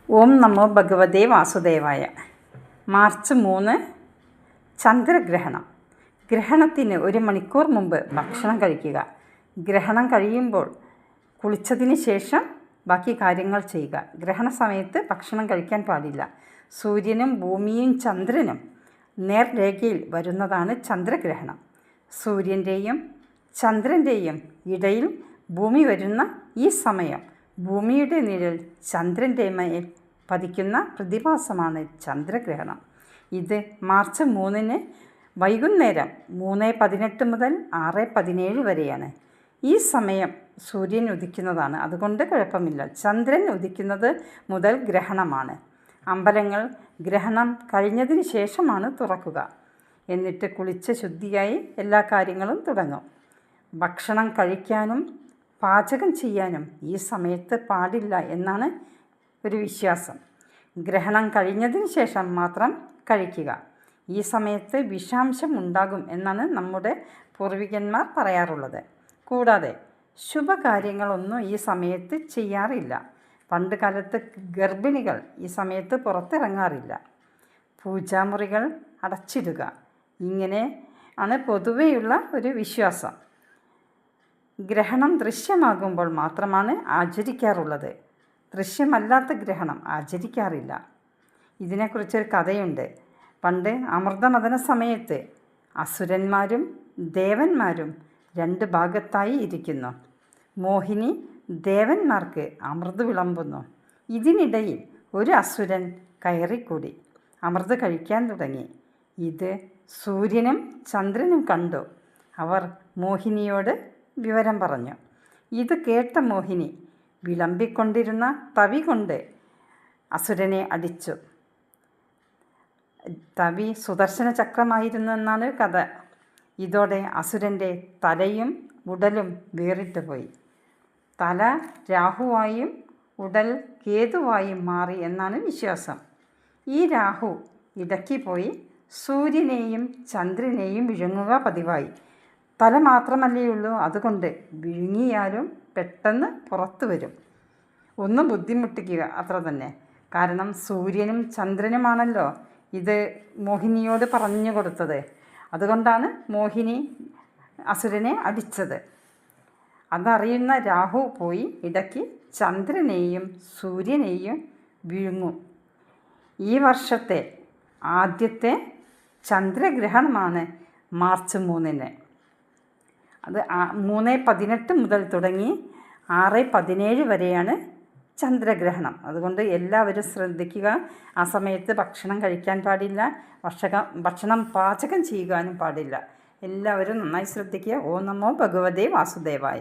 ഓം നമോ ഭഗവതേ വാസുദേവായ. മാർച്ച് 3 ചന്ദ്രഗ്രഹണം. ഗ്രഹണത്തിന് 1 മണിക്കൂർ മുമ്പ് ഭക്ഷണം കഴിക്കുക. ഗ്രഹണം കഴിയുമ്പോൾ കുളിച്ചതിന് ശേഷം ബാക്കി കാര്യങ്ങൾ ചെയ്യുക. ഗ്രഹണ സമയത്ത് ഭക്ഷണം കഴിക്കാൻ പാടില്ല. സൂര്യനും ഭൂമിയും ചന്ദ്രനും നേർരേഖയിൽ വരുന്നതാണ് ചന്ദ്രഗ്രഹണം. സൂര്യൻ്റെയും ചന്ദ്രൻ്റെയും ഇടയിൽ ഭൂമി വരുന്ന ഈ സമയം ഭൂമിയുടെ നിഴൽ ചന്ദ്രൻ്റെ മേൽ പതിക്കുന്ന പ്രതിഭാസമാണ് ചന്ദ്രഗ്രഹണം. ഇത് മാർച്ച് 3 വൈകുന്നേരം 3:18 മുതൽ 6:17 വരെയാണ്. ഈ സമയം സൂര്യൻ ഉദിക്കുന്നതാണ്, അതുകൊണ്ട് കുഴപ്പമില്ല. ചന്ദ്രൻ ഉദിക്കുന്നത് മുതൽ ഗ്രഹണമാണ്. അമ്പലങ്ങൾ ഗ്രഹണം കഴിഞ്ഞതിന് ശേഷമാണ് തുറക്കുക. എന്നിട്ട് കുളിച്ച് ശുദ്ധിയായി എല്ലാ കാര്യങ്ങളും തുടങ്ങും. ഭക്ഷണം കഴിക്കാനും പാചകം ചെയ്യാനും ഈ സമയത്ത് പാടില്ല എന്നാണ് ഒരു വിശ്വാസം. ഗ്രഹണം കഴിഞ്ഞതിന് ശേഷം മാത്രം കഴിക്കുക. ഈ സമയത്ത് വിഷാംശം ഉണ്ടാകും എന്നാണ് നമ്മുടെ പൂർവികന്മാർ പറയാറുള്ളത്. കൂടാതെ ശുഭകാര്യങ്ങളൊന്നും ഈ സമയത്ത് ചെയ്യാറില്ല. പണ്ട് കാലത്ത് ഗർഭിണികൾ ഈ സമയത്ത് പുറത്തിറങ്ങാറില്ല. പൂജാമുറികൾ അടച്ചിടുക. ഇങ്ങനെ ആണ് പൊതുവെയുള്ള ഒരു വിശ്വാസം. ഗ്രഹണം ദൃശ്യമാകുമ്പോൾ മാത്രമാണ് ആചരിക്കാറുള്ളത്. ദൃശ്യമല്ലാത്ത ഗ്രഹണം ആചരിക്കാറില്ല. ഇതിനെക്കുറിച്ചൊരു കഥയുണ്ട്. പണ്ട് അമൃതമഥന സമയത്ത് അസുരന്മാരും ദേവന്മാരും 2 ഭാഗത്തായി ഇരിക്കുന്നു. മോഹിനി ദേവന്മാർക്ക് അമൃത് വിളമ്പുന്നു. ഇതിനിടയിൽ ഒരു അസുരൻ കയറിക്കൂടി അമൃത് കഴിക്കാൻ തുടങ്ങി. ഇത് സൂര്യനും ചന്ദ്രനും കണ്ടു. അവർ മോഹിനിയോട് വിവരം പറഞ്ഞു. ഇത് കേട്ട മോഹിനി വിളമ്പിക്കൊണ്ടിരുന്ന തവി കൊണ്ട് അസുരനെ അടിച്ചു. തവി സുദർശന ചക്രമായിരുന്നു എന്നാണ് കഥ. ഇതോടെ അസുരൻ്റെ തലയും ഉടലും വേറിട്ട് പോയി. തല രാഹുവായും ഉടൽ കേതുവായും മാറി എന്നാണ് വിശ്വാസം. ഈ രാഹു ഇടയ്ക്ക് പോയി സൂര്യനെയും ചന്ദ്രനെയും വിഴുങ്ങുക പതിവായി. തല മാത്രമല്ലേയുള്ളൂ, അതുകൊണ്ട് വിഴുങ്ങിയാലും പെട്ടെന്ന് പുറത്തു വരും. ഒന്ന് ബുദ്ധിമുട്ടിക്കുക, അത്ര തന്നെ. കാരണം സൂര്യനും ചന്ദ്രനുമാണല്ലോ ഇത് മോഹിനിയോട് പറഞ്ഞു കൊടുത്തത്. അതുകൊണ്ടാണ് മോഹിനി അസുരനെ അടിച്ചത്. അതറിയുന്ന രാഹു പോയി ഇടയ്ക്ക് ചന്ദ്രനെയും സൂര്യനെയും വിഴുങ്ങും. ഈ വർഷത്തെ ആദ്യത്തെ ചന്ദ്രഗ്രഹണമാണ് മാർച്ച് 3. അത് 3:18 മുതൽ തുടങ്ങി 6:17 വരെയാണ് ചന്ദ്രഗ്രഹണം. അതുകൊണ്ട് എല്ലാവരും ശ്രദ്ധിക്കുക. ആ സമയത്ത് ഭക്ഷണം കഴിക്കാൻ പാടില്ല. ഭക്ഷണം പാചകം ചെയ്യാനും പാടില്ല. എല്ലാവരും നന്നായി ശ്രദ്ധിക്കുക. ഓം നമോ ഭഗവതേ വാസുദേവായ.